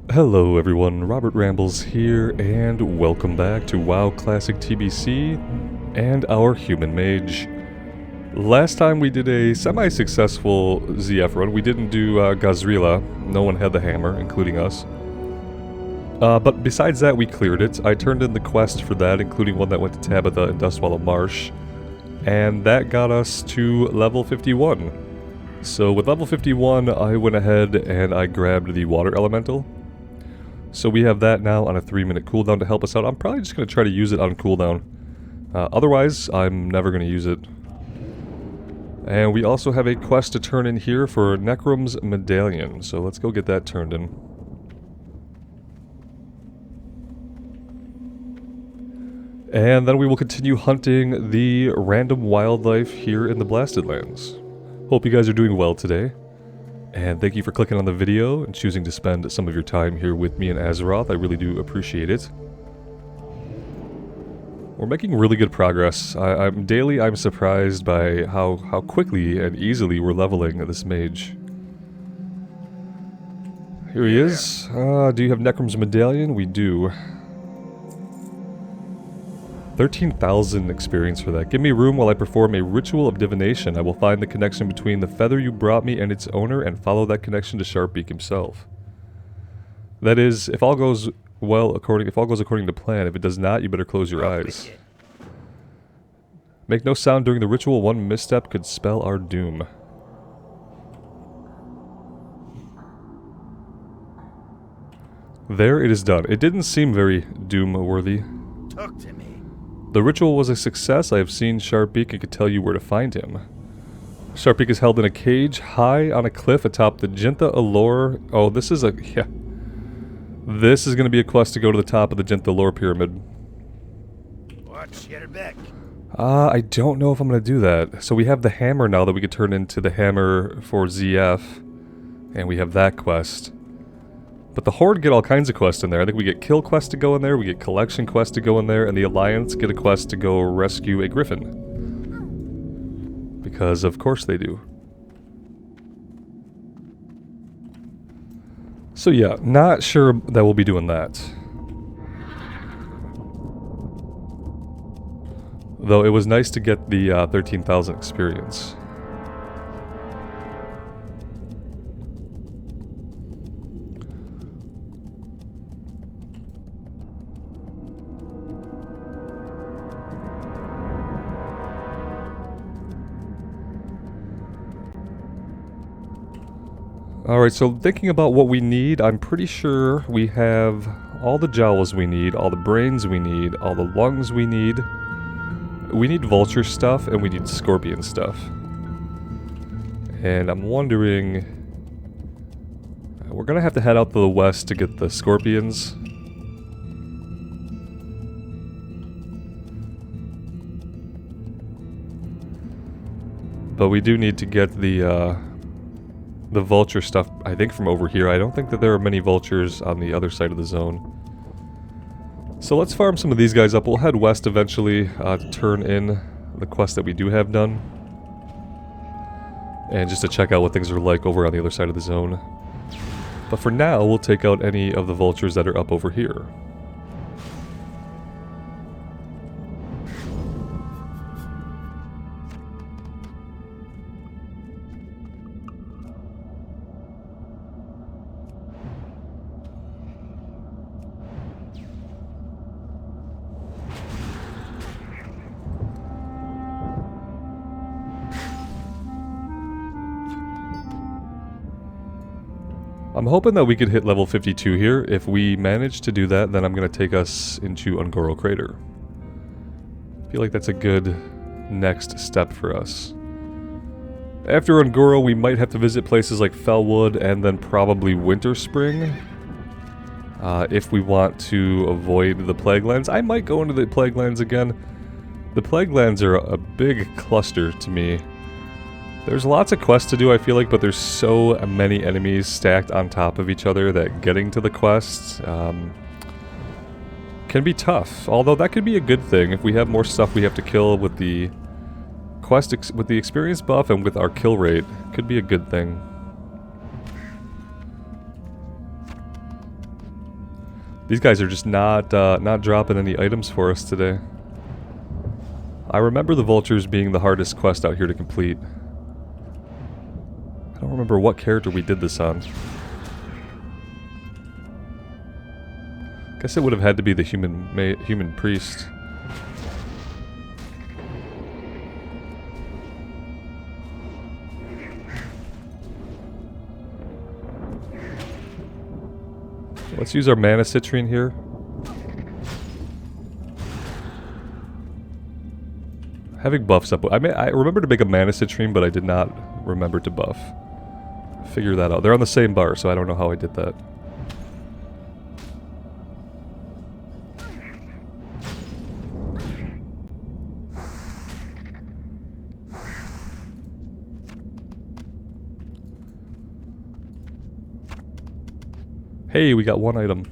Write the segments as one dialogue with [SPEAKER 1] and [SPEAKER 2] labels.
[SPEAKER 1] Hello everyone, Robert Rambles here, and welcome back to WoW Classic TBC and our Human Mage. Last time we did a semi-successful ZF run. We didn't do Gazrila. No one had the hammer, including us. But besides that, we cleared it. I turned in the quest for that, including one that went to Tabitha in Dustwallow Marsh. And that got us to level 51. So with level 51, I went ahead and I grabbed the Water Elemental. So we have that now on a 3-minute cooldown to help us out. I'm probably just going to try to use it on cooldown. Otherwise, I'm never going to use it. And we also have a quest to turn in here for Necrom's Medallion. So let's go get that turned in. And then we will continue hunting the random wildlife here in the Blasted Lands. Hope you guys are doing well today. And thank you for clicking on the video and choosing to spend some of your time here with me in Azeroth. I really do appreciate it. We're making really good progress. I'm surprised by how quickly and easily we're leveling this mage. Here he is. Do you have Necrom's Medallion? We do. 13,000 experience for that. Give me room while I perform a ritual of divination. I will find the connection between the feather you brought me and its owner and follow that connection to Sharpbeak himself. That is, if all goes according to plan. If it does not, you better close your eyes. Make no sound during the ritual. One misstep could spell our doom. There, it is done. It didn't seem very doom-worthy.
[SPEAKER 2] Talk to me.
[SPEAKER 1] The ritual was a success. I have seen Sharpbeak and could tell you where to find him. Sharpbeak is held in a cage high on a cliff atop the Jintha Allure. Oh, this is going to be a quest to go to the top of the Jintha Allure pyramid.
[SPEAKER 2] Watch your back.
[SPEAKER 1] I don't know if I'm going to do that. So we have the hammer now that we could turn into the hammer for ZF. And we have that quest. But the Horde get all kinds of quests in there. I think we get kill quests to go in there, we get collection quests to go in there, and the Alliance get a quest to go rescue a griffin. Because of course they do. So yeah, not sure that we'll be doing that. Though it was nice to get the 13,000 experience. Alright, so thinking about what we need, I'm pretty sure we have all the jowls we need, all the brains we need, all the lungs we need. We need vulture stuff, and we need scorpion stuff. And I'm wondering... we're gonna have to head out to the west to get the scorpions. But we do need to get the vulture stuff, I think, from over here. I don't think that there are many vultures on the other side of the zone. So let's farm some of these guys up. We'll head west eventually to turn in the quest that we do have done. And just to check out what things are like over on the other side of the zone. But for now, we'll take out any of the vultures that are up over here. I'm hoping that we could hit level 52 here. If we manage to do that, then I'm going to take us into Ungoro Crater. I feel like that's a good next step for us. After Ungoro, we might have to visit places like Fellwood and then probably Winter Spring. If we want to avoid the Plague Lands. I might go into the Plague Lands again. The Plague Lands are a big cluster to me. There's lots of quests to do, I feel like, but there's so many enemies stacked on top of each other that getting to the quests can be tough. Although that could be a good thing if we have more stuff we have to kill with the with the experience buff and with our kill rate. Could be a good thing. These guys are just not dropping any items for us today. I remember the vultures being the hardest quest out here to complete. I don't remember what character we did this on. Guess it would have had to be the human priest. Let's use our mana citrine here. Having buffs up. I remember to make a mana citrine, but I did not remember to buff. Figure that out. They're on the same bar, so I don't know how I did that. Hey, we got one item.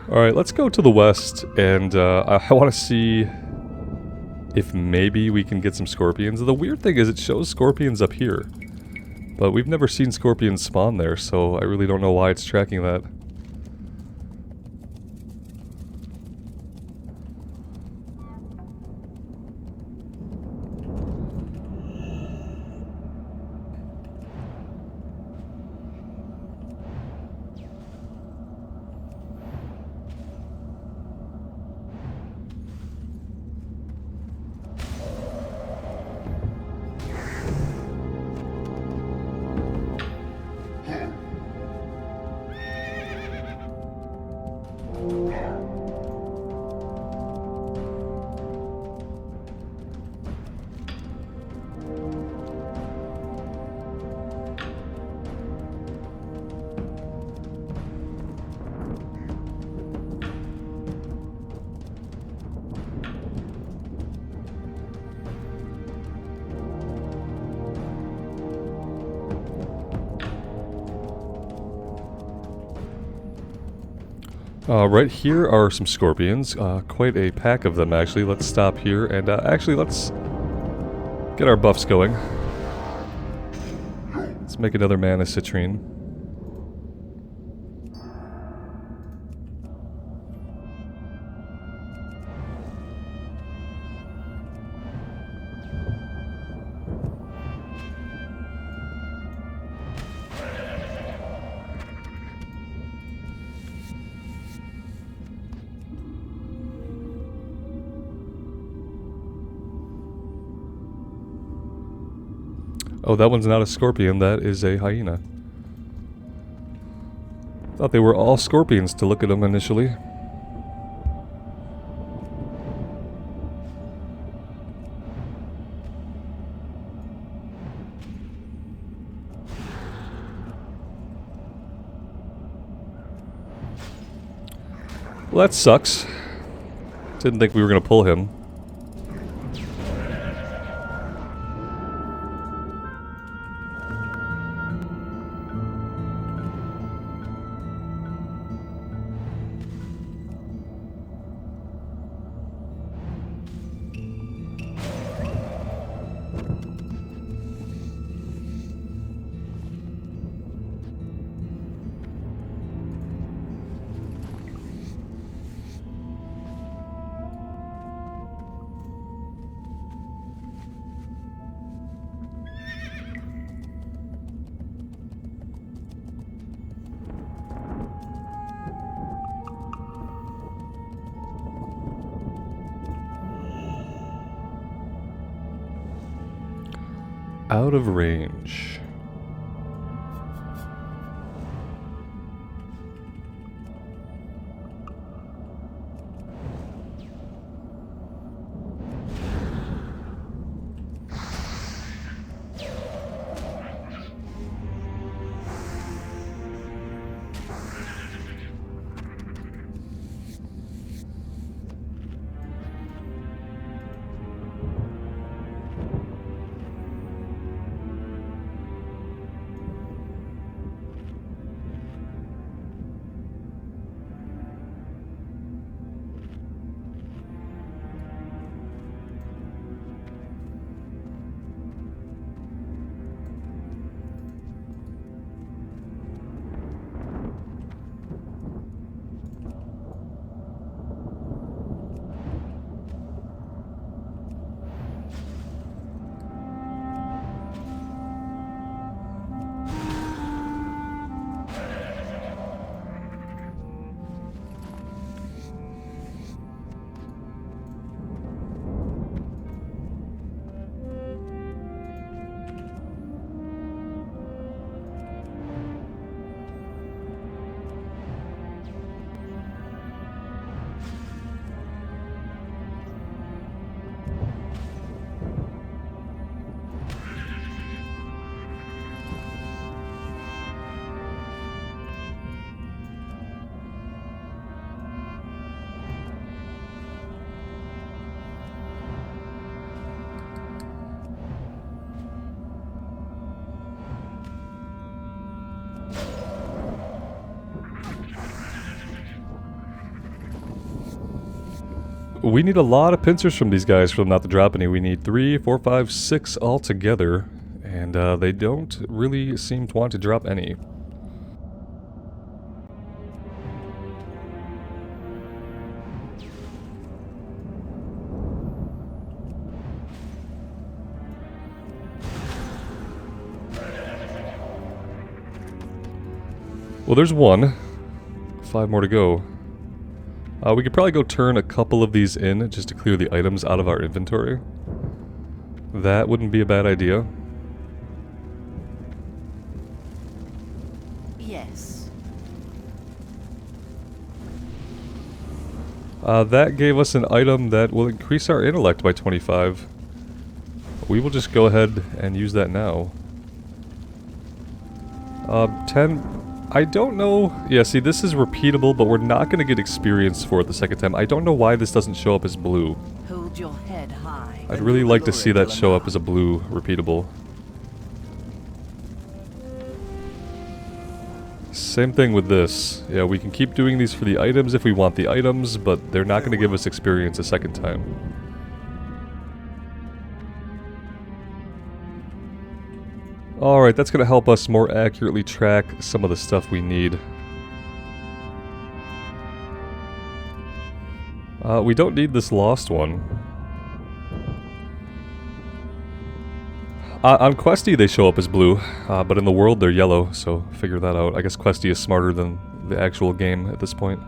[SPEAKER 1] Alright, let's go to the west, and I want to see if maybe we can get some scorpions. The weird thing is it shows scorpions up here, but we've never seen scorpions spawn there, so I really don't know why it's tracking that. Right here are some scorpions, quite a pack of them actually. Let's stop here and actually let's get our buffs going. Let's make another mana citrine. Oh, that one's not a scorpion, that is a hyena. Thought they were all scorpions to look at them initially. Well, that sucks. Didn't think we were going to pull him. Out of range. We need a lot of pincers from these guys for them not to drop any. We need 3, 4, 5, 6 altogether, and they don't really seem to want to drop any. Well, there's one. 5 more to go. We could probably go turn a couple of these in just to clear the items out of our inventory. That wouldn't be a bad idea.
[SPEAKER 3] Yes.
[SPEAKER 1] That gave us an item that will increase our intellect by 25. We will just go ahead and use that now. 10... I don't know... Yeah, see, this is repeatable, but we're not going to get experience for it the second time. I don't know why this doesn't show up as blue.
[SPEAKER 3] Hold your head high.
[SPEAKER 1] I'd really like to see that show up as a blue repeatable. Same thing with this. Yeah, we can keep doing these for the items if we want the items, but they're not going to give us experience a second time. Alright, that's going to help us more accurately track some of the stuff we need. We don't need this lost one. On Questy they show up as blue, but in the world they're yellow, so figure that out. I guess Questy is smarter than the actual game at this point.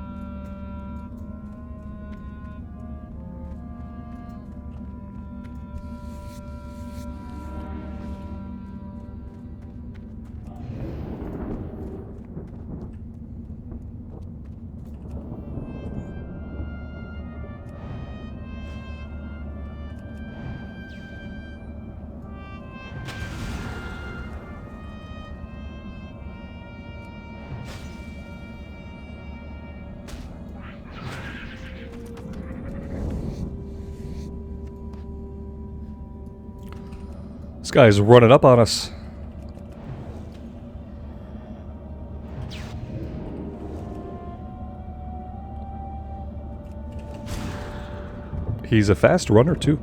[SPEAKER 1] This guy's running up on us. He's a fast runner too.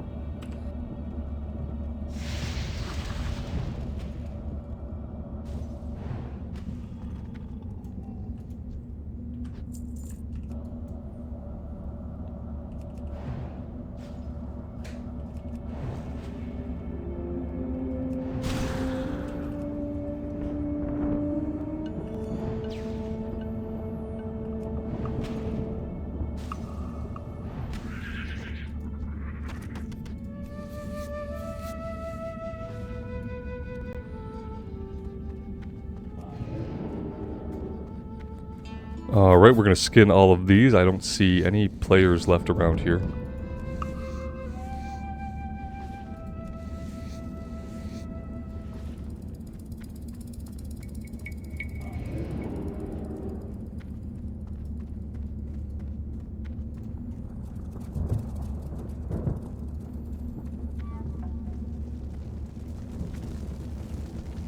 [SPEAKER 1] Alright, we're gonna skin all of these. I don't see any players left around here.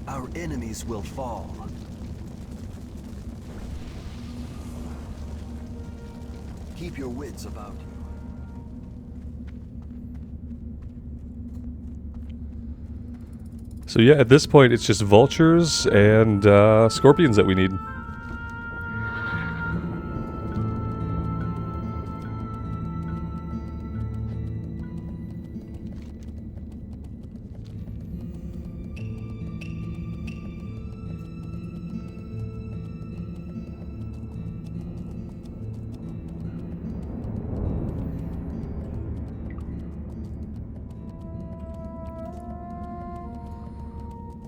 [SPEAKER 4] Our enemies will fall. Keep your wits about you.
[SPEAKER 1] So yeah, at this point it's just vultures and scorpions that we need.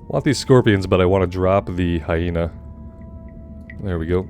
[SPEAKER 1] I want these scorpions, but I want to drop the hyena. There we go.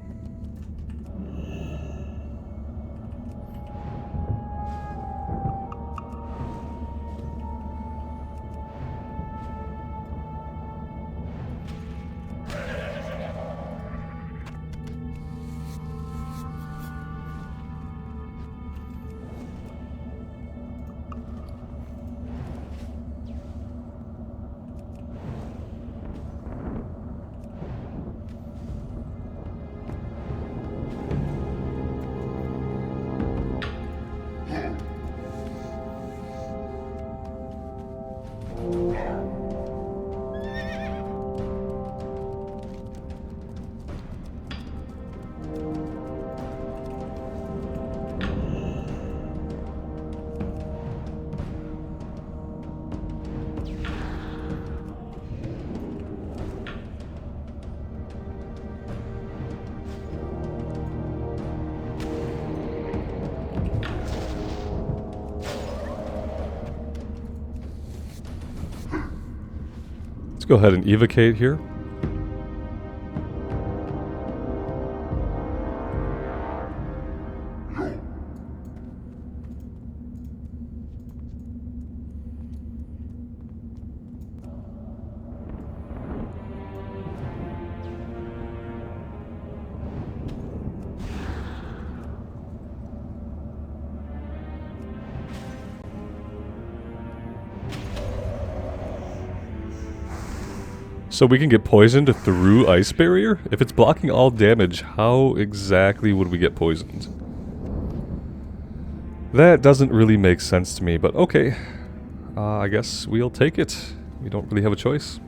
[SPEAKER 1] go ahead and evocate here. So we can get poisoned through ice barrier? If it's blocking all damage, how exactly would we get poisoned? That doesn't really make sense to me, but okay. I guess we'll take it. We don't really have a choice.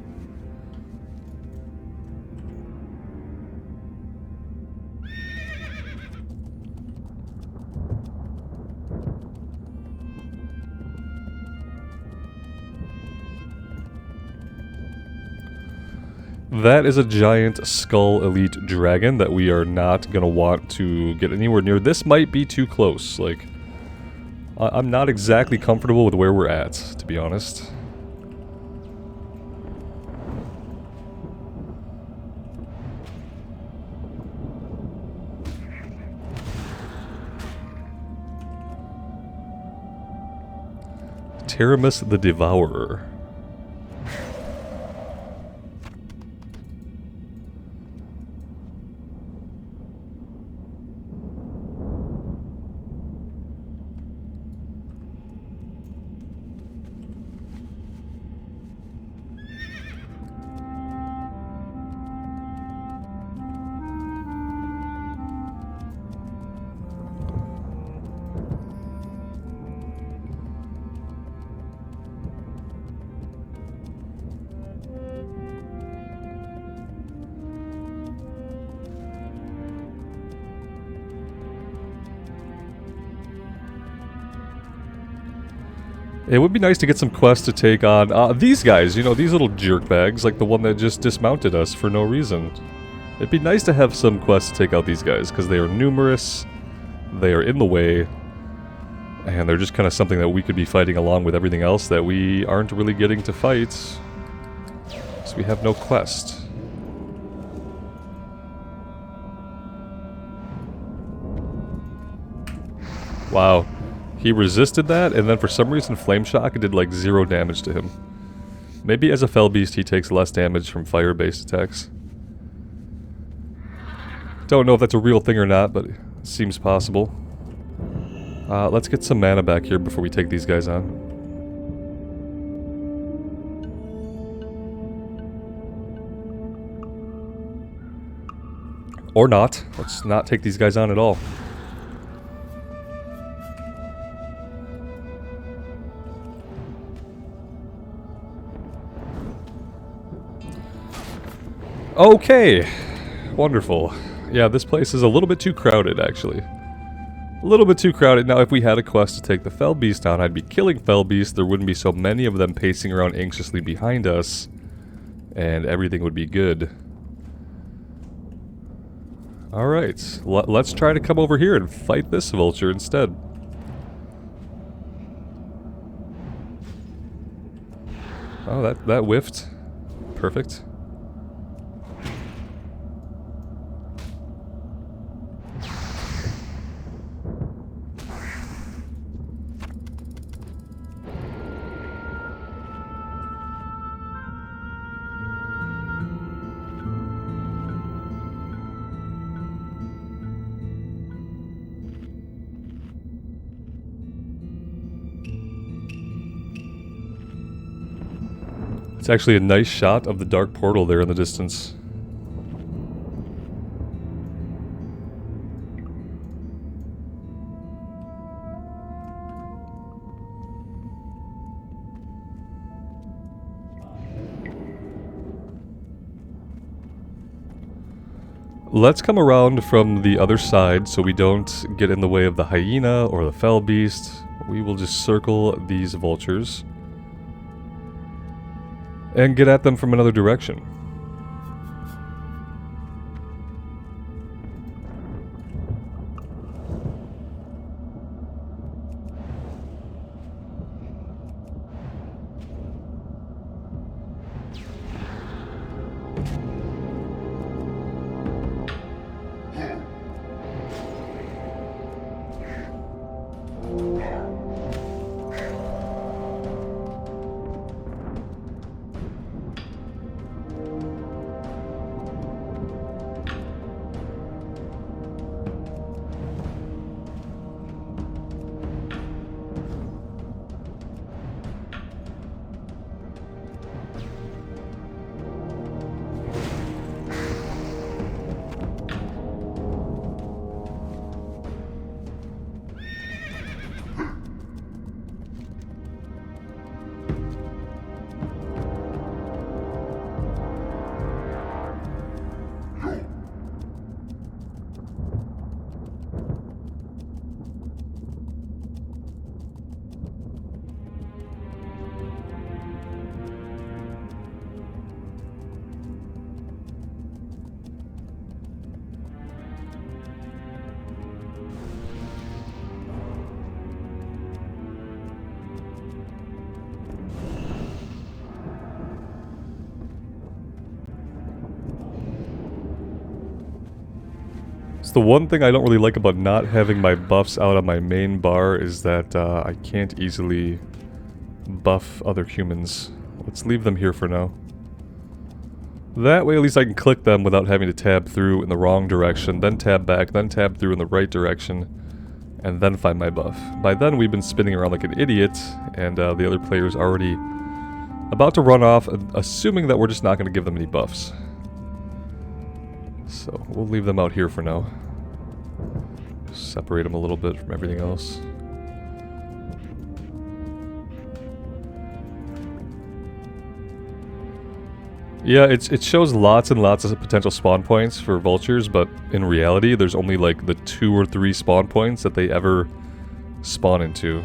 [SPEAKER 1] That is a giant skull elite dragon that we are not going to want to get anywhere near. This might be too close. Like, I'm not exactly comfortable with where we're at, to be honest. Teramis the Devourer. It would be nice to get some quests to take on these guys, you know, these little jerkbags, like the one that just dismounted us for no reason. It'd be nice to have some quests to take out these guys, because they are numerous, they are in the way, and they're just kind of something that we could be fighting along with everything else that we aren't really getting to fight, so we have no quest. Wow. He resisted that, and then for some reason Flame Shock did like 0 damage to him. Maybe as a Fell Beast he takes less damage from fire-based attacks. Don't know if that's a real thing or not, but it seems possible. Let's get some mana back here before we take these guys on. Or not. Let's not take these guys on at all. Okay, wonderful. Yeah, this place is a little bit too crowded, actually. A little bit too crowded. Now, if we had a quest to take the Fell Beast down, I'd be killing Fell Beasts. There wouldn't be so many of them pacing around anxiously behind us, and everything would be good. Alright, let's try to come over here and fight this vulture instead. Oh, that whiffed. Perfect. It's actually a nice shot of the dark portal there in the distance. Let's come around from the other side so we don't get in the way of the hyena or the fell beast. We will just circle these vultures and get at them from another direction. It's the one thing I don't really like about not having my buffs out on my main bar is that I can't easily buff other humans. Let's leave them here for now. That way at least I can click them without having to tab through in the wrong direction, then tab back, then tab through in the right direction, and then find my buff. By then we've been spinning around like an idiot, and the other player's already about to run off, assuming that we're just not going to give them any buffs. So we'll leave them out here for now. Separate them a little bit from everything else. Yeah, it shows lots and lots of potential spawn points for vultures, but in reality there's only like the 2 or 3 spawn points that they ever spawn into.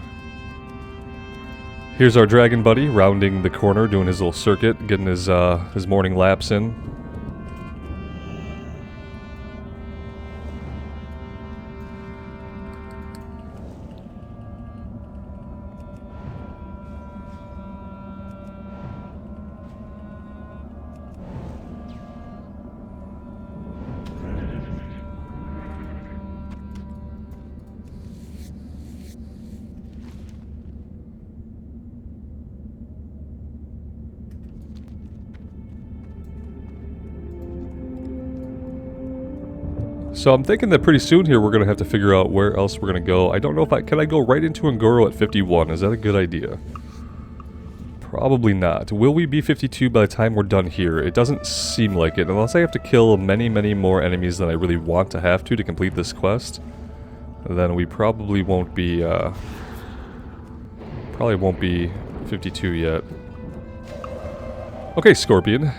[SPEAKER 1] Here's our dragon buddy rounding the corner, doing his little circuit, getting his morning laps in. So I'm thinking that pretty soon here we're going to have to figure out where else we're going to go. I don't know if can I go right into Ngoro at 51? Is that a good idea? Probably not. Will we be 52 by the time we're done here? It doesn't seem like it, unless I have to kill many, many more enemies than I really want to have to complete this quest. Then we probably won't be, 52 yet. Okay, Scorpion.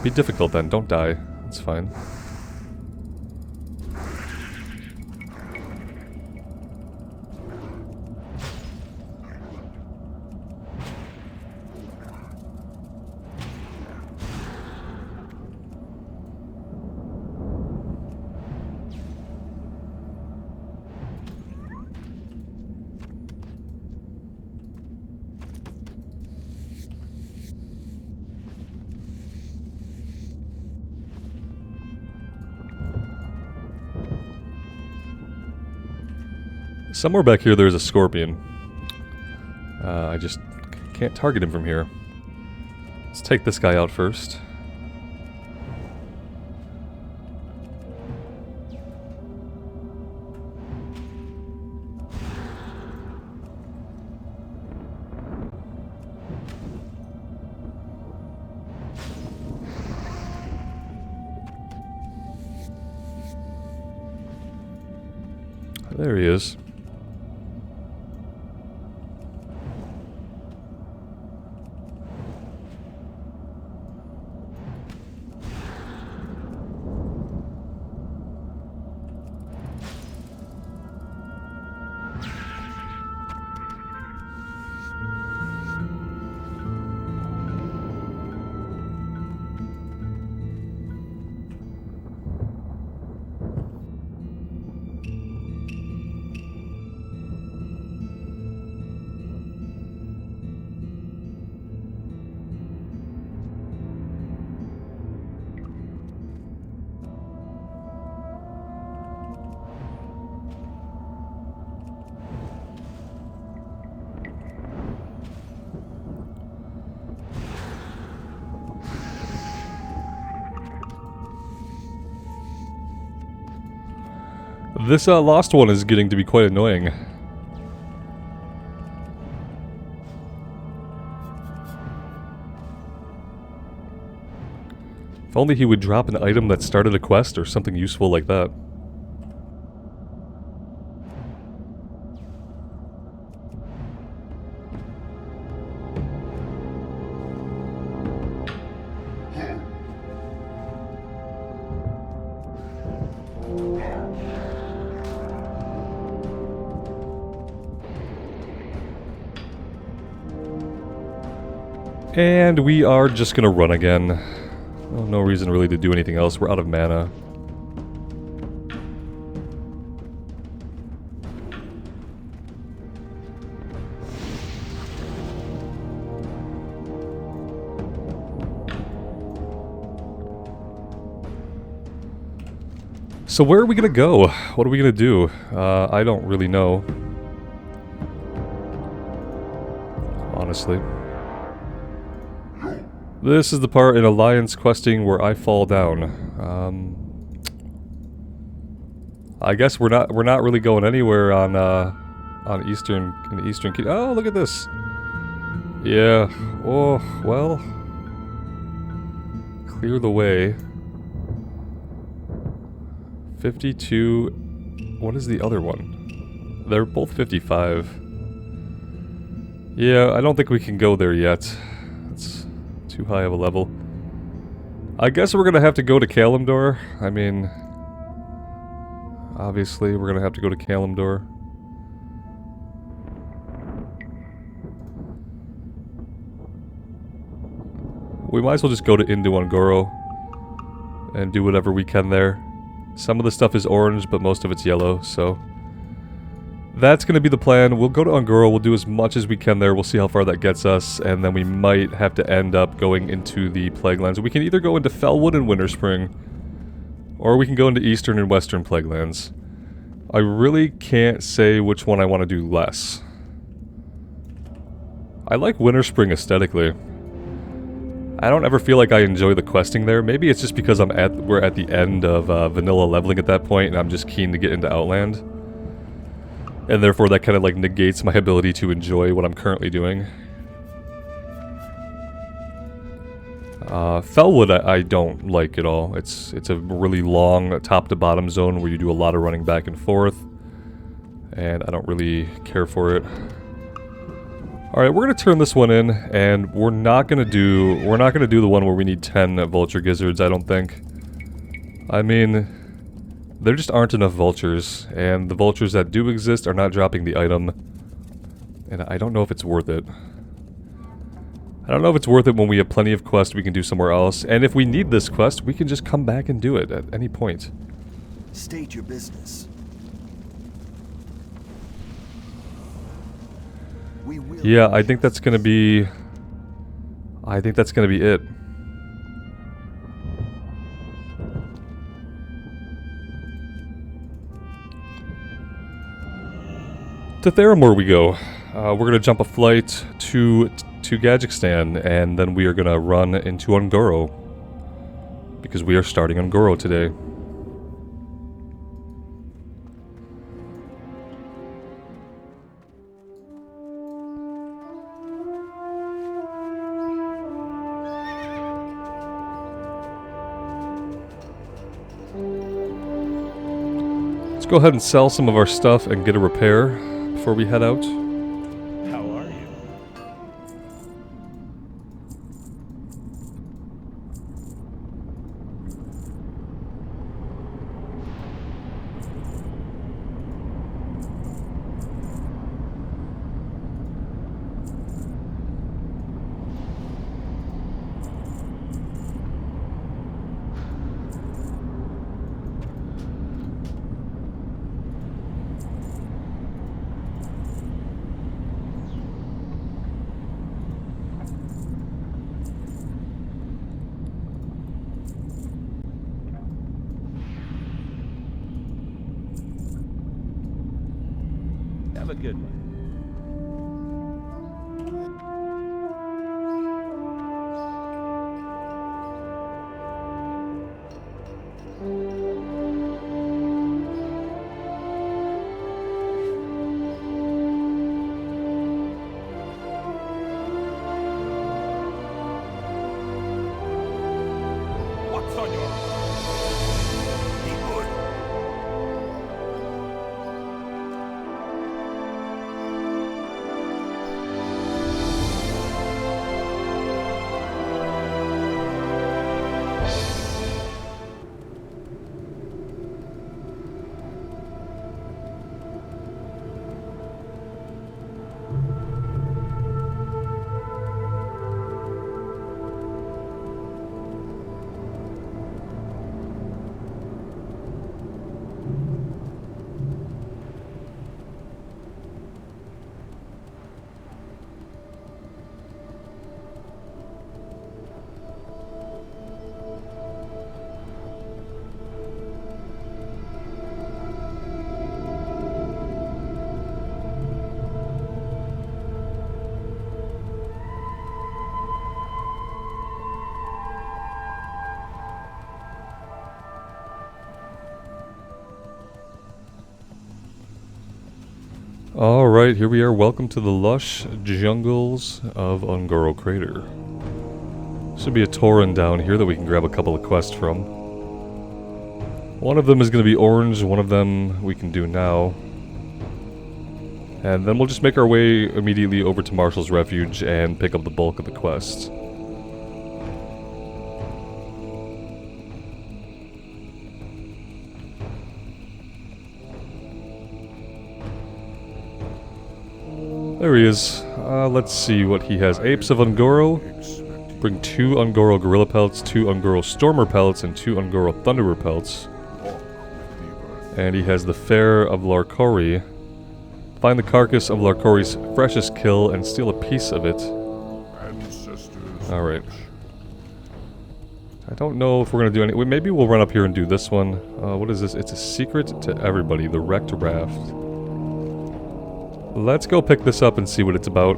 [SPEAKER 1] Be difficult then, don't die. It's fine. Somewhere back here there's a scorpion. I just can't target him from here. Let's take this guy out first. There he is. This lost one is getting to be quite annoying. If only he would drop an item that started a quest or something useful like that. And we are just gonna run again. Well, no reason really to do anything else. We're out of mana. So where are we gonna go? What are we gonna do? I don't really know. Honestly. This is the part in Alliance questing where I fall down. I guess we're not really going anywhere on Eastern Oh, look at this. Yeah. Oh, well. Clear the way. 52. What is the other one? They're both 55. Yeah, I don't think we can go there yet. It's too high of a level. I guess we're gonna have to go to Kalimdor. I mean, obviously we're gonna have to go to Kalimdor. We might as well just go to Ungoro and do whatever we can there. Some of the stuff is orange, but most of it's yellow, so that's going to be the plan. We'll go to Ungoro, we'll do as much as we can there, we'll see how far that gets us, and then we might have to end up going into the Plaguelands. We can either go into Felwood and Winterspring, or we can go into Eastern and Western Plaguelands. I really can't say which one I want to do less. I like Winterspring aesthetically. I don't ever feel like I enjoy the questing there. Maybe it's just because we're at the end of vanilla leveling at that point, and I'm just keen to get into Outland. And therefore that kind of like negates my ability to enjoy what I'm currently doing. Felwood I don't like at all. It's a really long top to bottom zone where you do a lot of running back and forth. And I don't really care for it. Alright, we're gonna turn this one in, and we're not gonna do the one where we need 10 vulture gizzards, I don't think. I mean, there just aren't enough vultures, and the vultures that do exist are not dropping the item. And I don't know if it's worth it. I don't know if it's worth it when we have plenty of quests we can do somewhere else, and if we need this quest, we can just come back and do it at any point.
[SPEAKER 4] State your business.
[SPEAKER 1] Yeah, I think that's gonna be... it. To Theramore we go. We're gonna jump a flight to Gadgekstan, and then we are gonna run into Ungoro. Because we are starting Ungoro today. Let's go ahead and sell some of our stuff and get a repair before we head out.
[SPEAKER 2] How are you? Have a good one. What's on your mind? Be good.
[SPEAKER 1] Alright, here we are. Welcome to the lush jungles of Ungoro Crater. Should be a Tauren down here that we can grab a couple of quests from. One of them is going to be orange, one of them we can do now. And then we'll just make our way immediately over to Marshall's Refuge and pick up the bulk of the quest. There he is. Let's see what he has. Apes of Ungoro. Bring 2 Ungoro Gorilla Pelts, 2 Ungoro Stormer Pelts, and 2 Ungoro Thunderer Pelts. And he has the Fair of Larkori. Find the carcass of Larkori's freshest kill and steal a piece of it. Alright. I don't know if we're going to do any... Maybe we'll run up here and do this one. What is this? It's a secret to everybody. The Wrecked Raft. Let's go pick this up and see what it's about.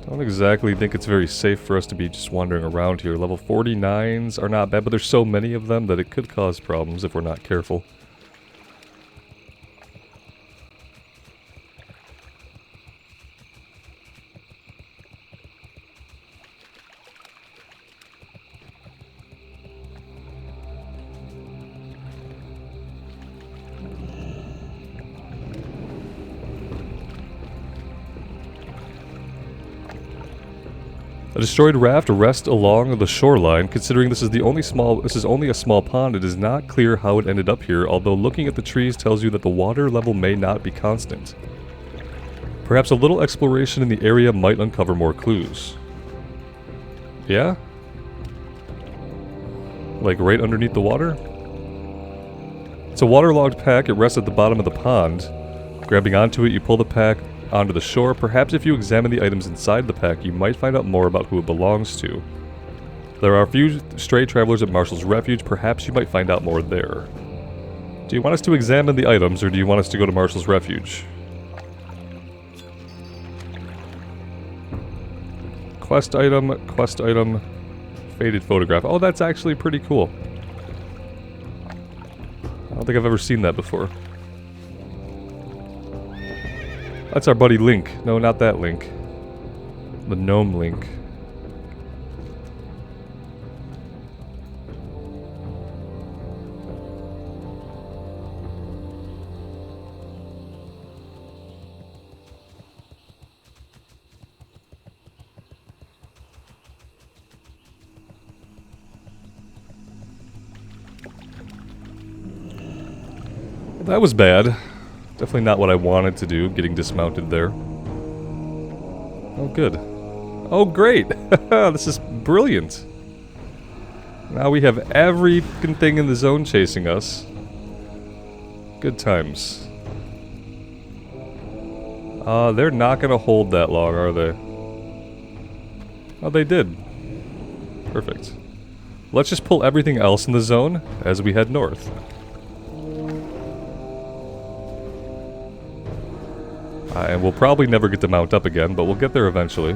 [SPEAKER 1] Don't exactly think it's very safe for us to be just wandering around here. Level 49s are not bad, but there's so many of them that it could cause problems if we're not careful. A destroyed raft rests along the shoreline. Considering this is only a small pond, it is not clear how it ended up here, although looking at the trees tells you that the water level may not be constant. Perhaps a little exploration in the area might uncover more clues. Yeah? Like right underneath the water? It's a waterlogged pack. It rests at the bottom of the pond. Grabbing onto it, you pull the pack onto the shore. Perhaps if you examine the items inside the pack, you might find out more about who it belongs to. There are a few stray travelers at Marshall's Refuge. Perhaps you might find out more there. Do you want us to examine the items, or do you want us to go to Marshall's Refuge? Quest item, faded photograph. Oh, that's actually pretty cool. I don't think I've ever seen that before. That's our buddy Link. No, not that Link. The gnome Link. That was bad. Definitely not what I wanted to do, getting dismounted there. Oh, good. Oh, great! This is brilliant. Now we have every thing in the zone chasing us. Good times. They're not gonna hold that long, are they? Oh, they did. Perfect. Let's just pull everything else in the zone as we head north. And we'll probably never get to mount up again, but we'll get there eventually.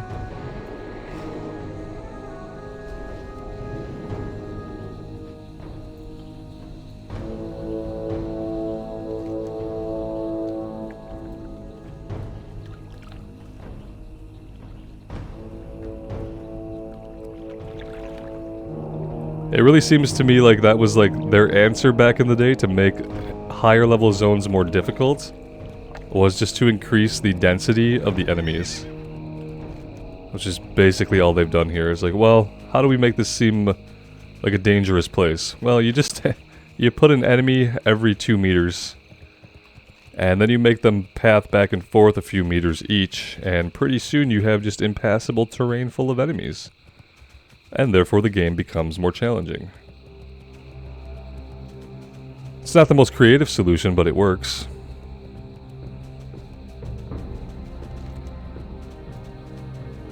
[SPEAKER 1] It really seems to me like that was like their answer back in the day to make higher level zones more difficult. Was just to increase the density of the enemies. Which is basically all they've done here. It's like, well, how do we make this seem like a dangerous place? Well, you just you put an enemy every 2 meters. And then you make them path back and forth a few meters each. And pretty soon you have just impassable terrain full of enemies. And therefore the game becomes more challenging. It's not the most creative solution, but it works.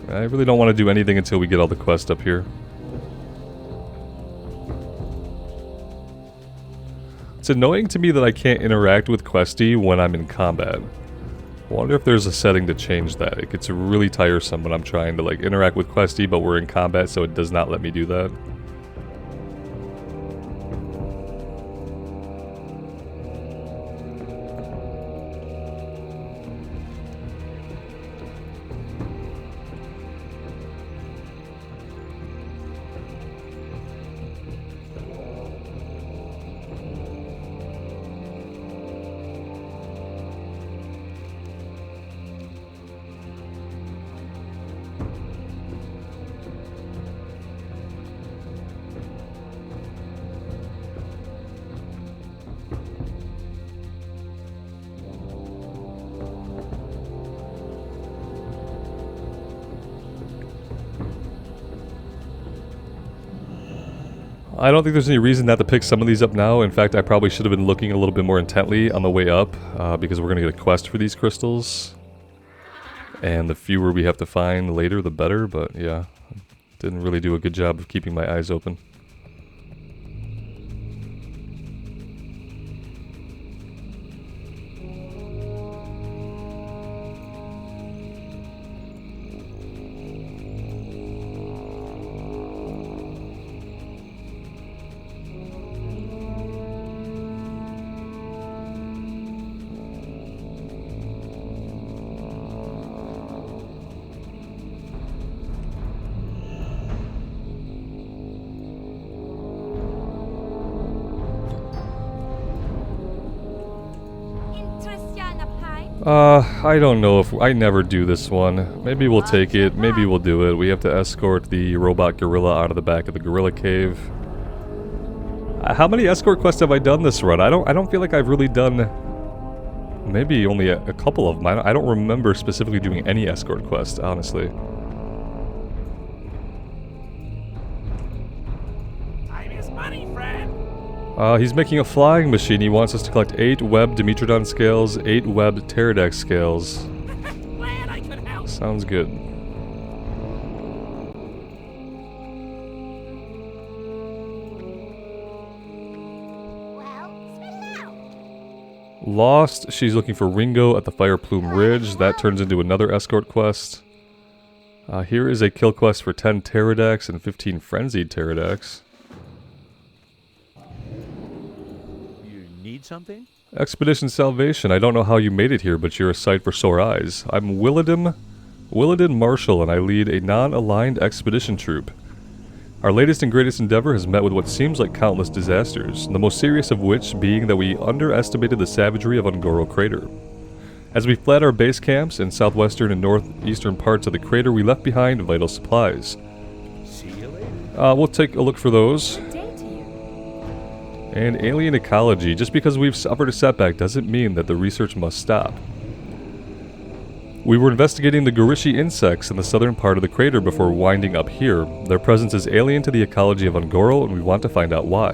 [SPEAKER 1] I really don't want to do anything until we get all the quests up here. It's annoying to me that I can't interact with Questy when I'm in combat. I wonder if there's a setting to change that. It gets really tiresome when I'm trying to like interact with Questy, but we're in combat, so it does not let me do that. I don't think there's any reason not to pick some of these up now. In fact, I probably should have been looking a little bit more intently on the way up, because we're going to get a quest for these crystals. And the fewer we have to find later, the better, but yeah. Didn't really do a good job of keeping my eyes open. I don't know if... I never do this one. Maybe we'll take it, maybe we'll do it. We have to escort the robot gorilla out of the back of the gorilla cave. How many escort quests have I done this run? I don't feel like I've really done... Maybe only a couple of them. I don't remember specifically doing any escort quest, honestly.
[SPEAKER 2] Time is money, friend.
[SPEAKER 1] He's making a flying machine. He wants us to collect 8 web Dimitrodon scales, 8 web Pterodax scales.
[SPEAKER 2] Glad I could help.
[SPEAKER 1] Sounds good. Lost. She's looking for Ringo at the Fire Plume Ridge. That turns into another escort quest. Here is a kill quest for 10 Pterodax and 15 Frenzied Pterodax.
[SPEAKER 2] You need something?
[SPEAKER 1] Expedition Salvation. I don't know how you made it here, but you're a sight for sore eyes. I'm Willadin Marshall, and I lead a non-aligned expedition troop. Our latest and greatest endeavor has met with what seems like countless disasters, the most serious of which being that we underestimated the savagery of Ungoro Crater. As we fled our base camps in southwestern and northeastern parts of the crater, we left behind vital supplies.
[SPEAKER 2] See you later.
[SPEAKER 1] We'll take a look for those.
[SPEAKER 3] Good day to you.
[SPEAKER 1] And alien ecology. Just because we've suffered a setback doesn't mean that the research must stop. We were investigating the Gorishi insects in the southern part of the crater before winding up here. Their presence is alien to the ecology of Ungoro, and we want to find out why.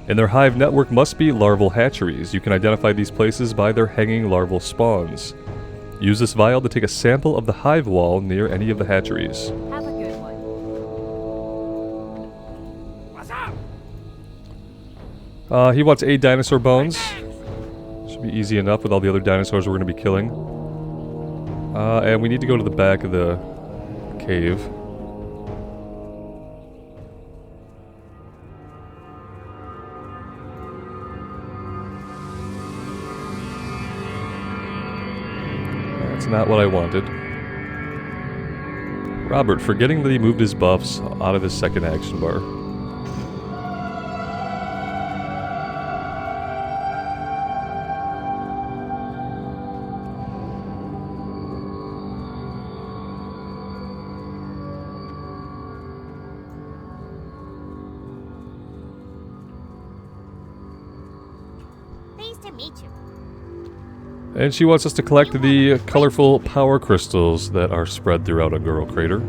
[SPEAKER 1] In their hive network must be larval hatcheries. You can identify these places by their hanging larval spawns. Use this vial to take a sample of the hive wall near any of the hatcheries.
[SPEAKER 3] Have a good one.
[SPEAKER 2] What's up?
[SPEAKER 1] He wants 8 dinosaur bones. Should be easy enough with all the other dinosaurs we're going to be killing. And we need to go to the back of the cave. That's not what I wanted. Robert, forgetting that he moved his buffs out of his second action bar. And she wants us to collect the colorful power crystals that are spread throughout Ungoro Crater.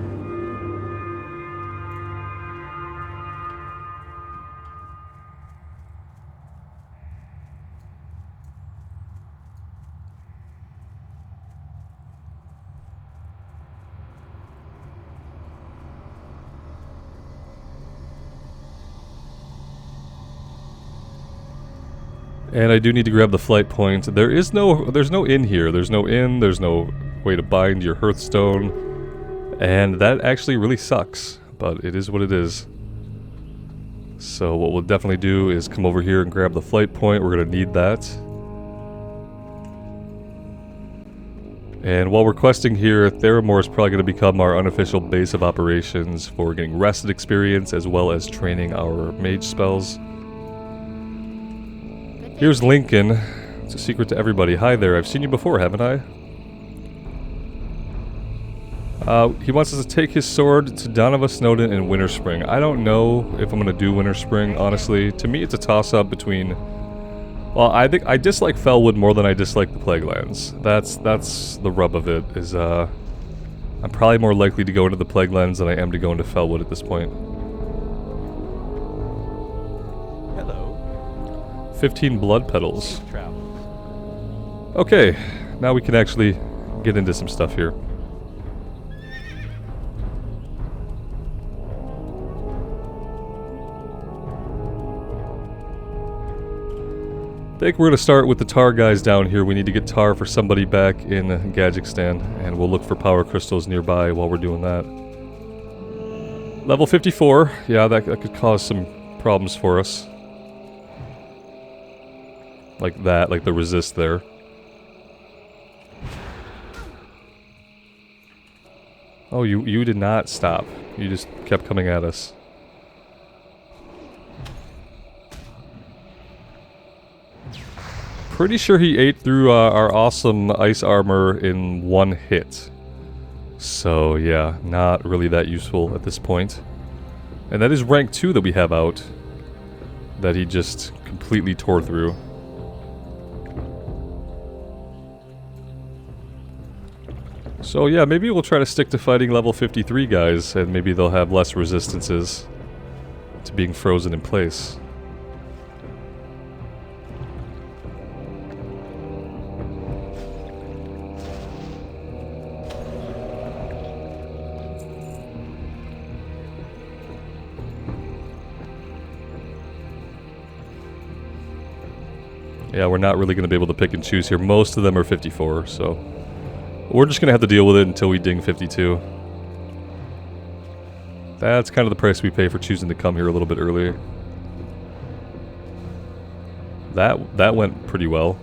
[SPEAKER 1] And I do need to grab the flight point. There's no inn here. There's no inn, there's no way to bind your Hearthstone. And that actually really sucks, but it is what it is. So what we'll definitely do is come over here and grab the flight point. We're going to need that. And while we're questing here, Theramore is probably going to become our unofficial base of operations for getting rested experience as well as training our mage spells. Here's Lincoln. It's a secret to everybody. Hi there, I've seen you before, haven't I? He wants us to take his sword to Donovan Snowden in Winterspring. I don't know if I'm going to do Winterspring, honestly. To me, it's a toss-up between... Well, I think I dislike Felwood more than I dislike the Plaguelands. That's the rub of it, is I'm probably more likely to go into the Plaguelands than I am to go into Felwood at this point. 15 blood petals.
[SPEAKER 2] Safe travels.
[SPEAKER 1] Okay, now we can actually get into some stuff here. I think we're going to start with the tar guys down here. We need to get tar for somebody back in Gajikistan, and we'll look for power crystals nearby while we're doing that. Level 54. Yeah, that could cause some problems for us. Like that, like the resist there. Oh, you did not stop. You just kept coming at us. Pretty sure he ate through our awesome ice armor in one hit. So yeah, not really that useful at this point. And that is rank 2 that we have out. That he just completely tore through. So yeah, maybe we'll try to stick to fighting level 53 guys, and maybe they'll have less resistances to being frozen in place. Yeah, we're not really going to be able to pick and choose here. Most of them are 54, so we're just going to have to deal with it until we ding 52. That's kind of the price we pay for choosing to come here a little bit earlier. That went pretty well.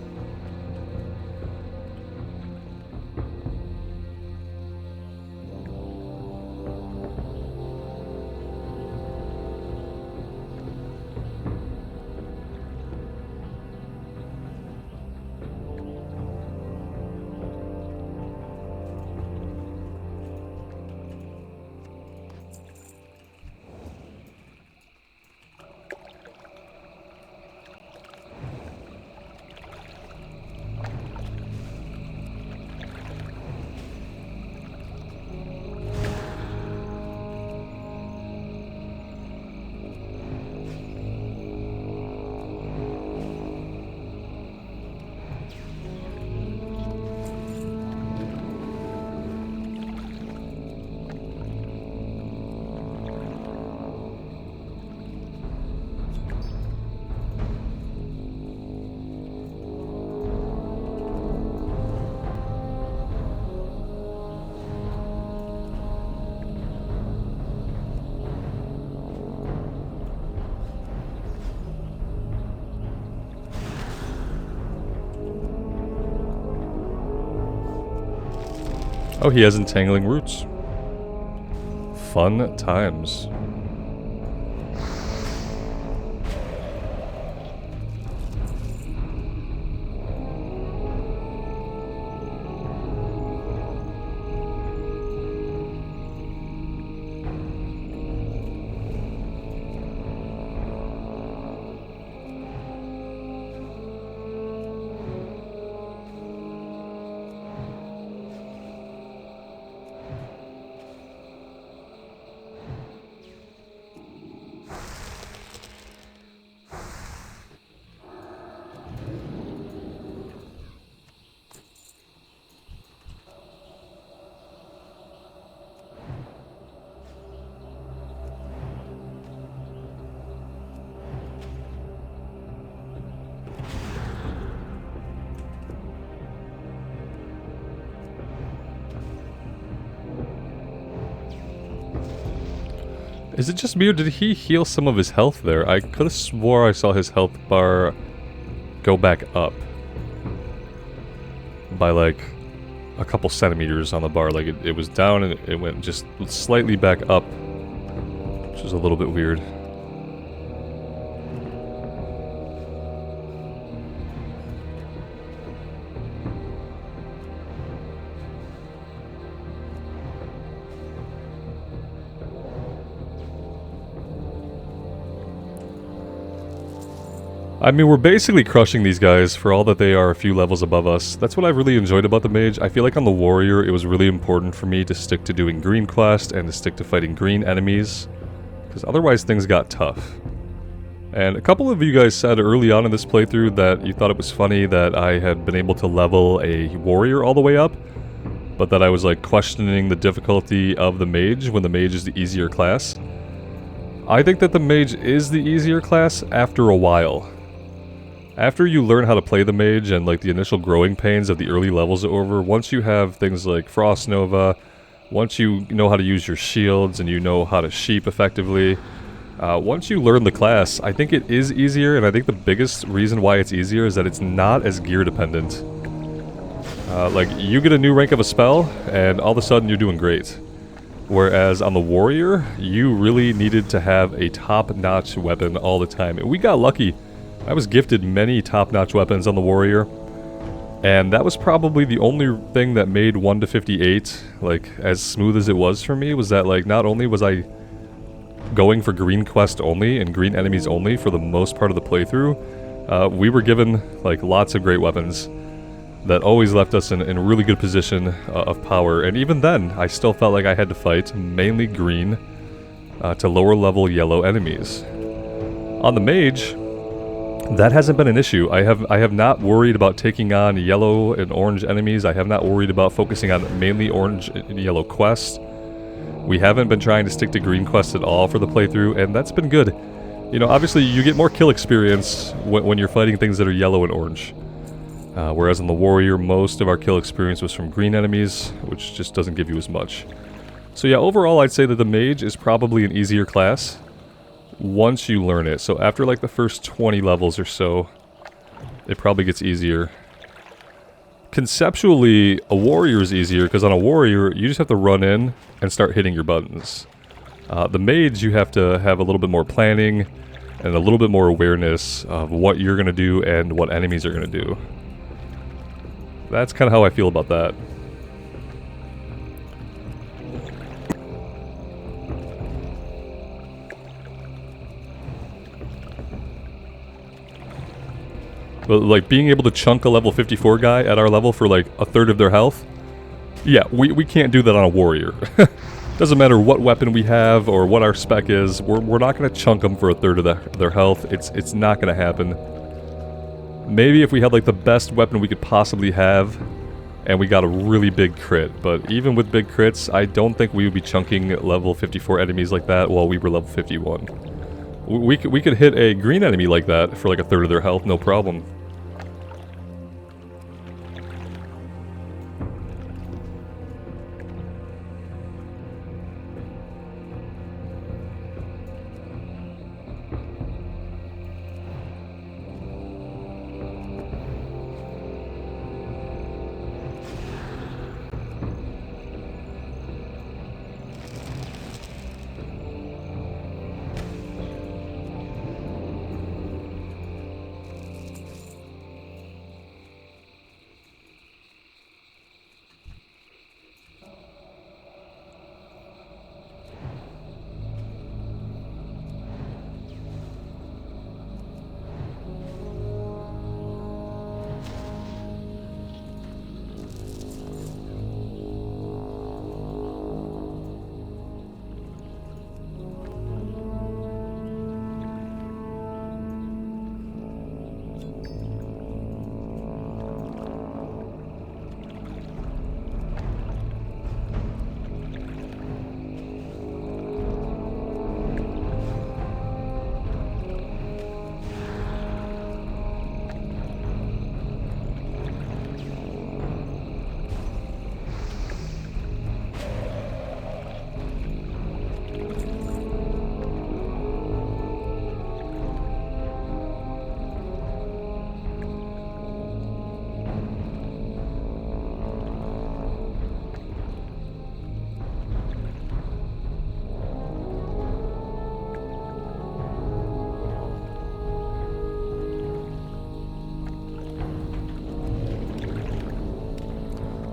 [SPEAKER 1] Oh, he has entangling roots. Fun times. Is it just me, or did he heal some of his health there? I could have swore I saw his health bar go back up by like a couple centimeters on the bar. Like it was down and it went just slightly back up, which is a little bit weird. I mean, we're basically crushing these guys for all that they are a few levels above us. That's what I've really enjoyed about the mage. I feel like on the warrior, it was really important for me to stick to doing green quest and to stick to fighting green enemies, because otherwise things got tough. And a couple of you guys said early on in this playthrough that you thought it was funny that I had been able to level a warrior all the way up, but that I was like questioning the difficulty of the mage when the mage is the easier class. I think that the mage is the easier class after a while. After you learn how to play the mage and like the initial growing pains of the early levels are over, once you have things like Frost Nova, once you know how to use your shields and you know how to sheep effectively, once you learn the class, I think it is easier, and I think the biggest reason why it's easier is that it's not as gear dependent. Like, you get a new rank of a spell, and all of a sudden you're doing great. Whereas on the warrior, you really needed to have a top-notch weapon all the time. And we got lucky. I was gifted many top-notch weapons on the warrior, and that was probably the only thing that made 1 to 58, like, as smooth as it was for me, was that, like, not only was I going for green quest only and green enemies only for the most part of the playthrough, we were given like lots of great weapons that always left us in a really good position of power. And even then, I still felt like I had to fight mainly green to lower level yellow enemies. On the mage, that hasn't been an issue. I have not worried about taking on yellow and orange enemies. I have not worried about focusing on mainly orange and yellow quests. We haven't been trying to stick to green quests at all for the playthrough, and that's been good. You know, obviously you get more kill experience when you're fighting things that are yellow and orange. Whereas in the warrior, most of our kill experience was from green enemies, which just doesn't give you as much. So yeah, overall I'd say that the mage is probably an easier class once you learn it. So after like the first 20 levels or so, it probably gets easier. Conceptually, a warrior is easier, because on a warrior, you just have to run in and start hitting your buttons. The mage, you have to have a little bit more planning and a little bit more awareness of what you're going to do and what enemies are going to do. That's kind of how I feel about that. But like being able to chunk a level 54 guy at our level for like a third of their health, yeah, we can't do that on a warrior. Doesn't matter what weapon we have or what our spec is, we're not going to chunk them for a third of their health. It's not going to happen. Maybe if we had like the best weapon we could possibly have and we got a really big crit, but even with big crits, I don't think we would be chunking level 54 enemies like that while we were level 51. We could hit a green enemy like that for like a third of their health, no problem.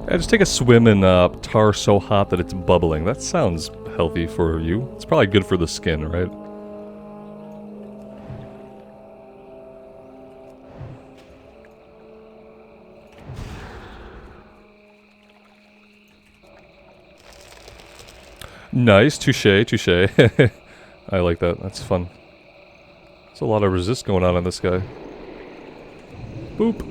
[SPEAKER 1] Yeah, just take a swim in tar so hot that it's bubbling. That sounds healthy for you. It's probably good for the skin, right? Nice, touche, touche. I like that. That's fun. There's a lot of resist going on this guy. Boop.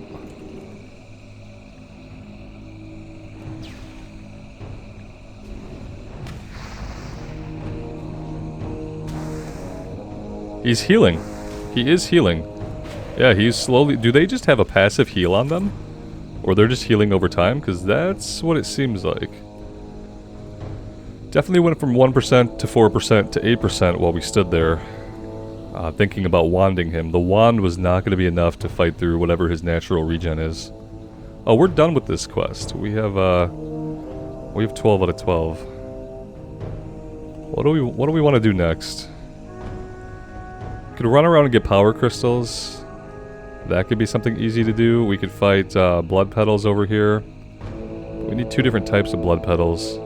[SPEAKER 1] He's healing. He is healing. Yeah, he's slowly... Do they just have a passive heal on them? Or they're just healing over time? Because that's what it seems like. Definitely went from 1% to 4% to 8% while we stood there. Thinking about wanding him. The wand was not going to be enough to fight through whatever his natural regen is. Oh, we're done with this quest. We have 12 out of 12. What do we want to do next? Could run around and get power crystals. That could be something easy to do. We could fight blood petals over here. We need 2 different types of blood petals.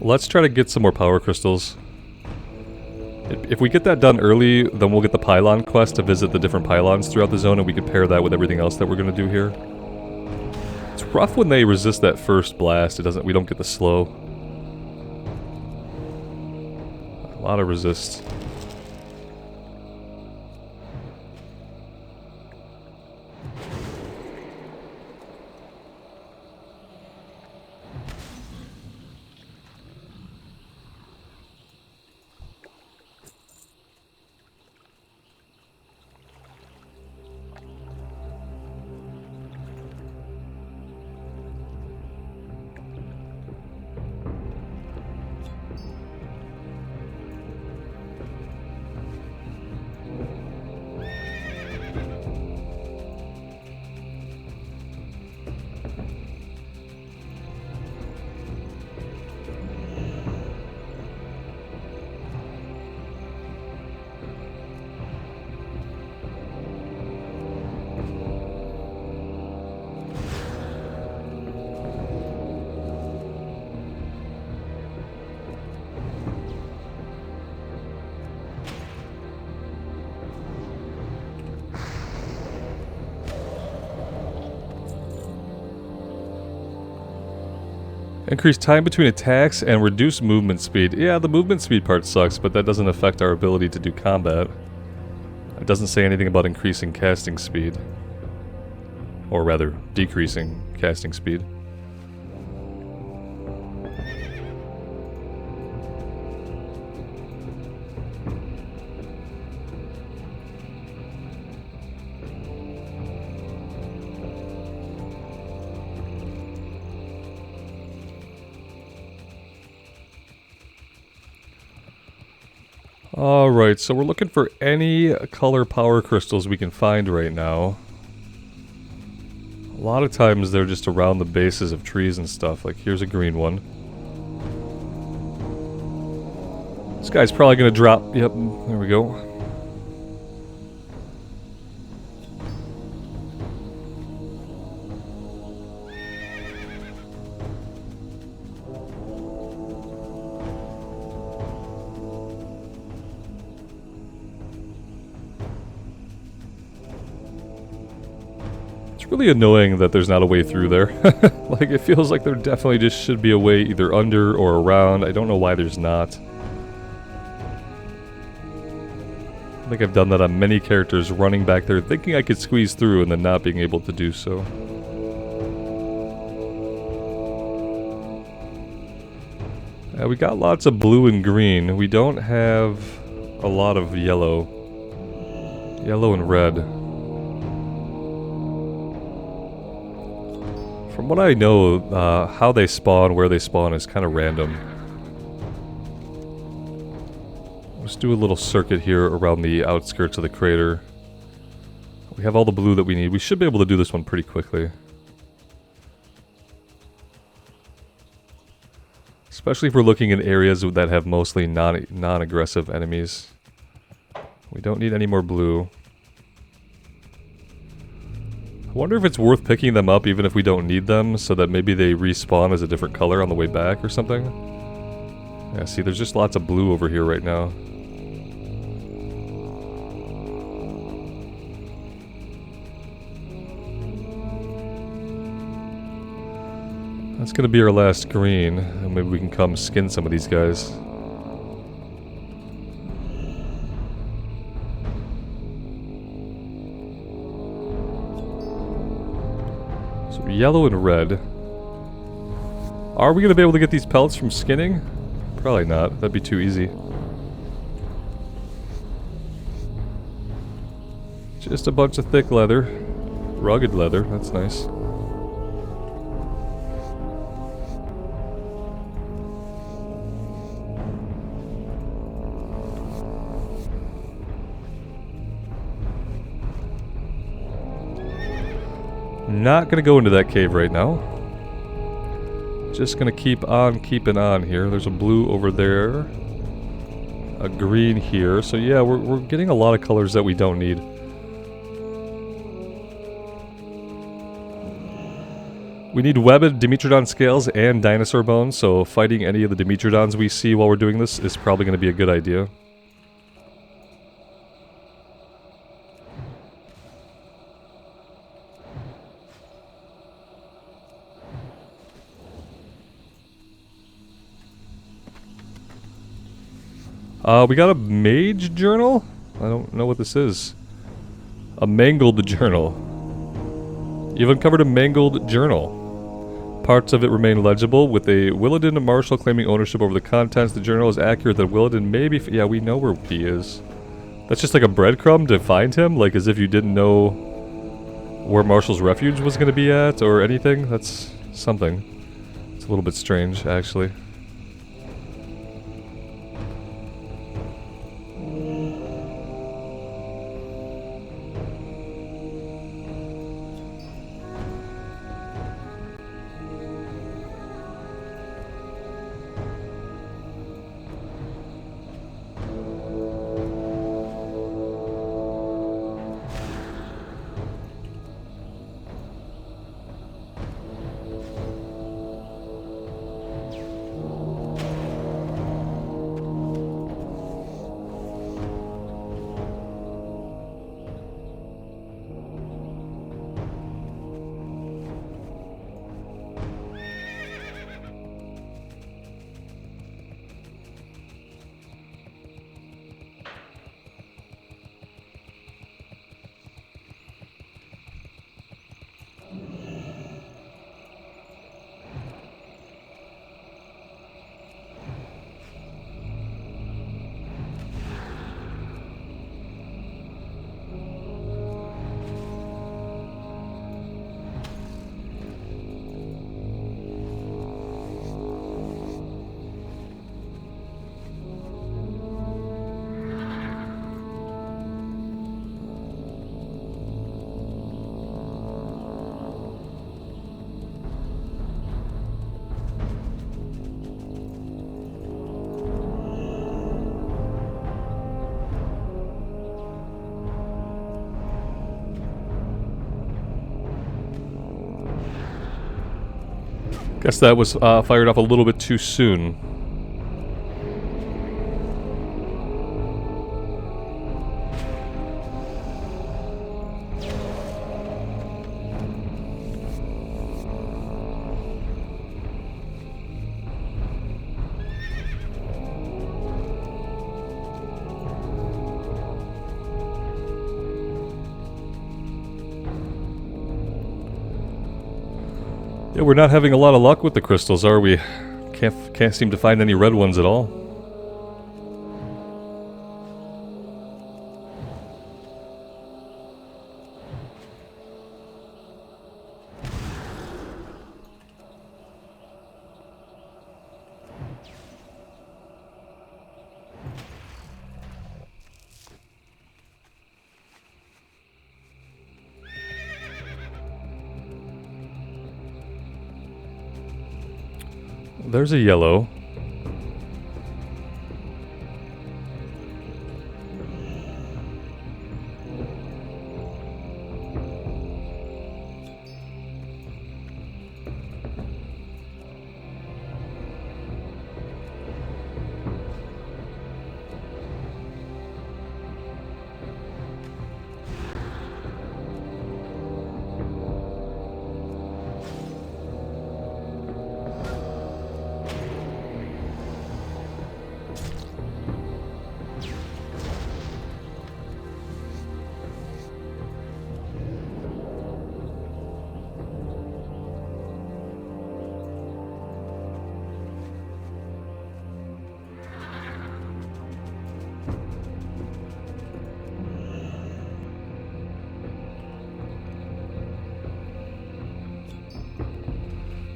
[SPEAKER 1] Let's try to get some more power crystals. If we get that done early, then we'll get the Pylon Quest to visit the different pylons throughout the zone, and we can pair that with everything else that we're going to do here. It's rough when they resist that first blast. We don't get the slow. A lot of resist. Increase time between attacks and reduce movement speed. Yeah, the movement speed part sucks, but that doesn't affect our ability to do combat. It doesn't say anything about increasing casting speed. Or rather, decreasing casting speed. Alright, so we're looking for any color power crystals we can find right now. A lot of times they're just around the bases of trees and stuff. Like, here's a green one. This guy's probably gonna drop. Yep, there we go. Really annoying that there's not a way through there. Like, it feels like there definitely just should be a way either under or around. I don't know why there's not. I think I've done that on many characters, running back there thinking I could squeeze through and then not being able to do so. We got lots of blue and green. We don't have a lot of yellow. Yellow and red. From what I know, how they spawn, where they spawn is kind of random. Let's do a little circuit here around the outskirts of the crater. We have all the blue that we need. We should be able to do this one pretty quickly. Especially if we're looking in areas that have mostly non-aggressive enemies. We don't need any more blue. I wonder if it's worth picking them up even if we don't need them, so that maybe they respawn as a different color on the way back or something. Yeah, see, there's just lots of blue over here right now. That's gonna be our last green, and maybe we can come skin some of these guys. Yellow and red. Are we going to be able to get these pellets from skinning? Probably not. That'd be too easy. Just a bunch of thick leather. Rugged leather. That's nice. Not gonna go into that cave right now. Just gonna keep on keeping on here. There's a blue over there. A green here. So yeah, we're getting a lot of colors that we don't need. We need webbed Dimetrodon scales and dinosaur bones, so fighting any of the Dimetrodons we see while we're doing this is probably gonna be a good idea. We got a Mage Journal? I don't know what this is. A mangled journal. You've uncovered a mangled journal. Parts of it remain legible, with a Willadin Marshal claiming ownership over the contents. The journal is accurate that Willadin may be... yeah, we know where he is. That's just like a breadcrumb to find him? Like as if you didn't know where Marshal's refuge was going to be at or anything? That's something. It's a little bit strange, actually. Guess that was fired off a little bit too soon. Yeah, we're not having a lot of luck with the crystals, are we? Can't seem to find any red ones at all. There's a yellow.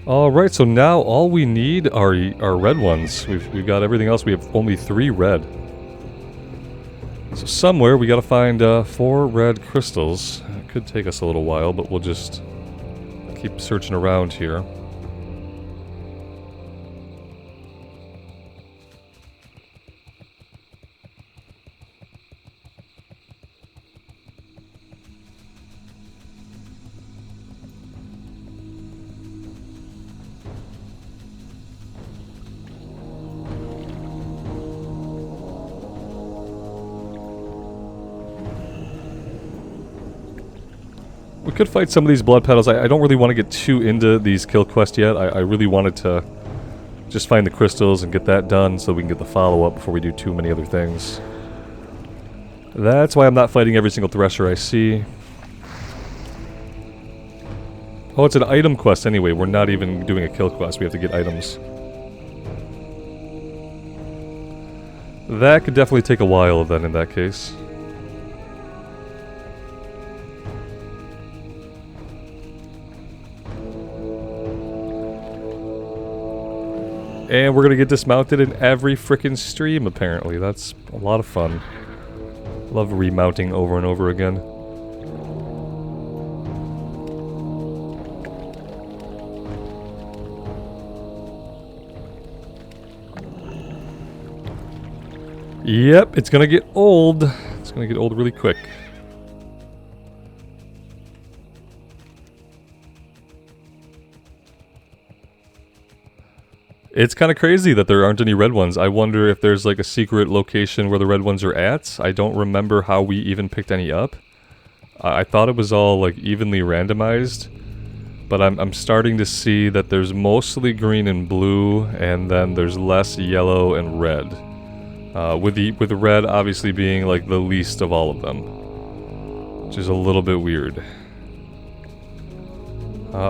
[SPEAKER 1] Alright, so now all we need are red ones. We've got everything else. We have only 3 red. So somewhere we gotta find 4 red crystals. It could take us a little while, but we'll just keep searching around here. We could fight some of these blood petals. I don't really want to get too into these kill quests yet. I really wanted to just find the crystals and get that done so we can get the follow-up before we do too many other things. That's why I'm not fighting every single thresher I see. Oh, it's an item quest anyway. We're not even doing a kill quest. We have to get items. That could definitely take a while then in that case. And we're gonna get dismounted in every frickin' stream, apparently. That's a lot of fun. Love remounting over and over again. Yep, it's gonna get old. It's gonna get old really quick. It's kind of crazy that there aren't any red ones. I wonder if there's like a secret location where the red ones are at. I don't remember how we even picked any up. I thought it was all like evenly randomized. But I'm starting to see that there's mostly green and blue, and then there's less yellow and red. With the red obviously being like the least of all of them. Which is a little bit weird.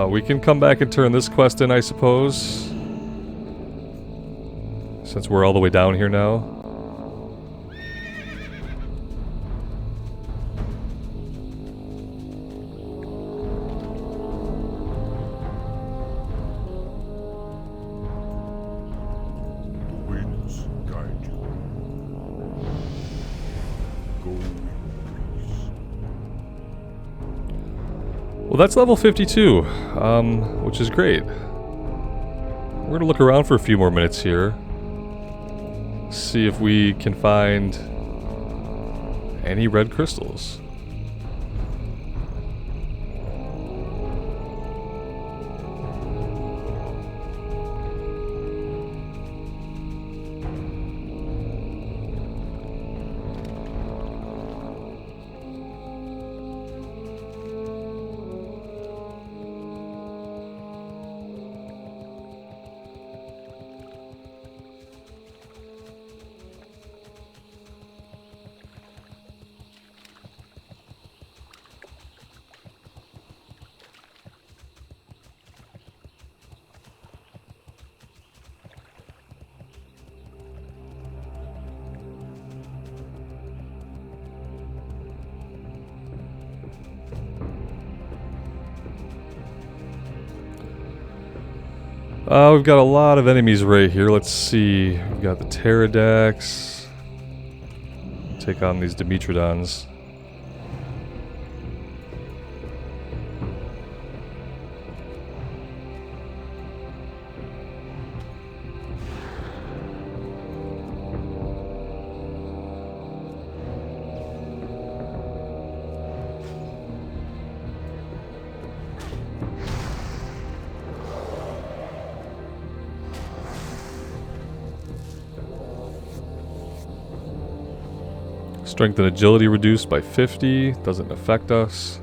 [SPEAKER 1] We can come back and turn this quest in, I suppose. Since we're all the way down here now.
[SPEAKER 2] Winds guide you. Go in peace.
[SPEAKER 1] Well, that's level 52, which is great. We're gonna look around for a few more minutes here. See if we can find any red crystals. We've got a lot of enemies right here. Let's see. We've got the Pterodax. Take on these Dimetrodons. Strength and agility reduced by 50. Doesn't affect us.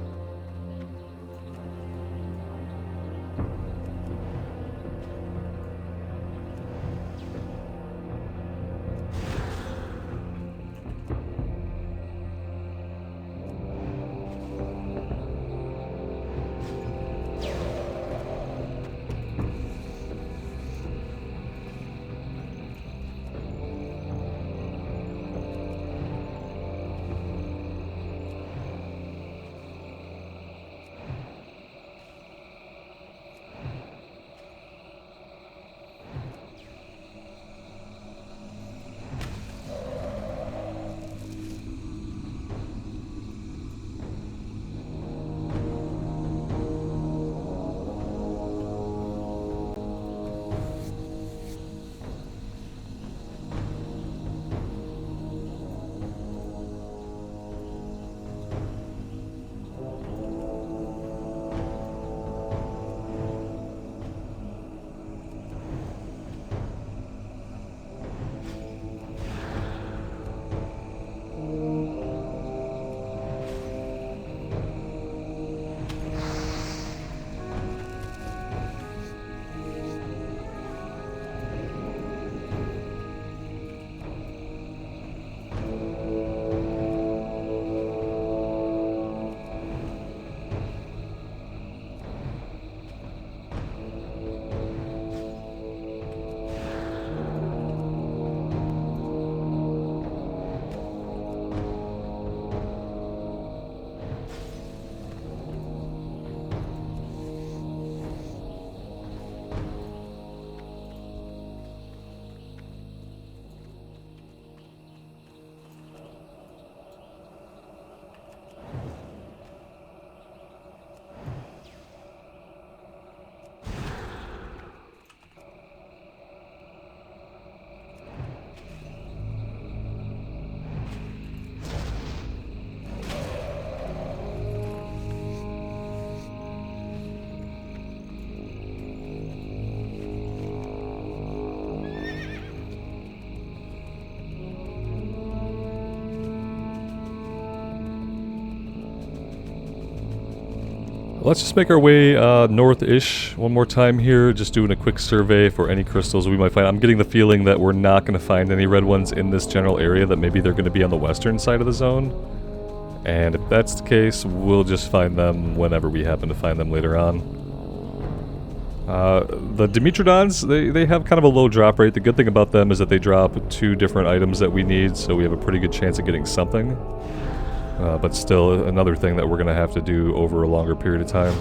[SPEAKER 1] Let's just make our way north-ish one more time here, just doing a quick survey for any crystals we might find. I'm getting the feeling that we're not going to find any red ones in this general area, that maybe they're going to be on the western side of the zone. And if that's the case, we'll just find them whenever we happen to find them later on. The Dimitrodons, they have kind of a low drop rate. The good thing about them is that they drop 2 different items that we need, so we have a pretty good chance of getting something. But still, another thing that we're going to have to do over a longer period of time.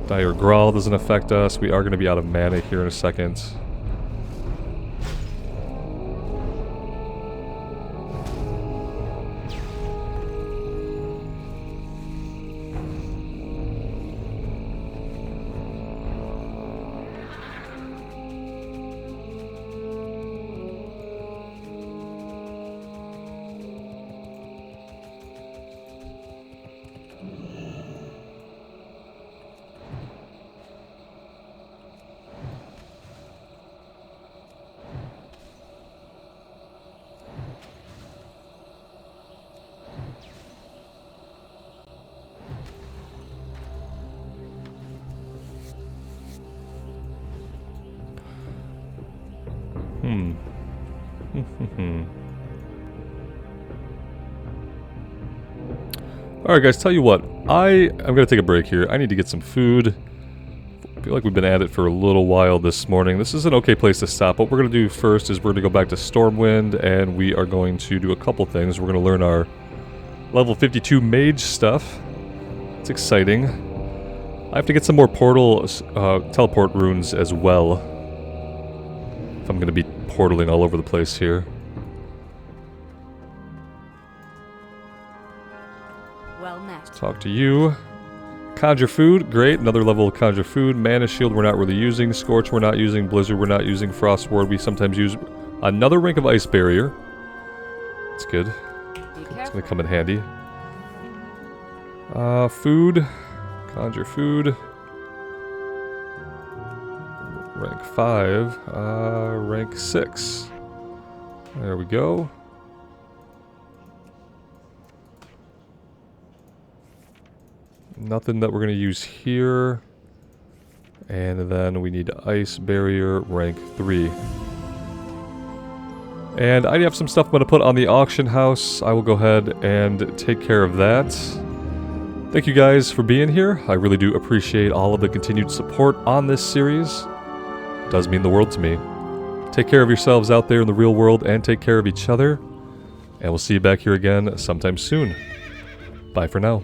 [SPEAKER 1] Dire Grawl doesn't affect us. We are going to be out of mana here in a second. Alright guys, tell you what, I'm gonna take a break here. I need to get some food. I feel like we've been at it for a little while this morning. This is an okay place to stop. What we're gonna do first is we're gonna go back to Stormwind, and we are going to do a couple things. We're gonna learn our level 52 mage stuff. It's exciting. I have to get some more teleport runes as well, if I'm gonna be portaling all over the place here.
[SPEAKER 3] Well met.
[SPEAKER 1] Talk to you. Conjure food, great. Another level of conjure food. Mana shield we're not really using. Scorch we're not using. Blizzard we're not using. Frost ward we sometimes use. Another rank of ice barrier. That's good. It's gonna come in handy. Food. Conjure food. Rank 5. Rank 6. There we go. Nothing that we're going to use here. And then we need ice barrier rank 3. And I have some stuff I'm going to put on the auction house. I will go ahead and take care of that. Thank you guys for being here. I really do appreciate all of the continued support on this series. It does mean the world to me. Take care of yourselves out there in the real world, and take care of each other. And we'll see you back here again sometime soon. Bye for now.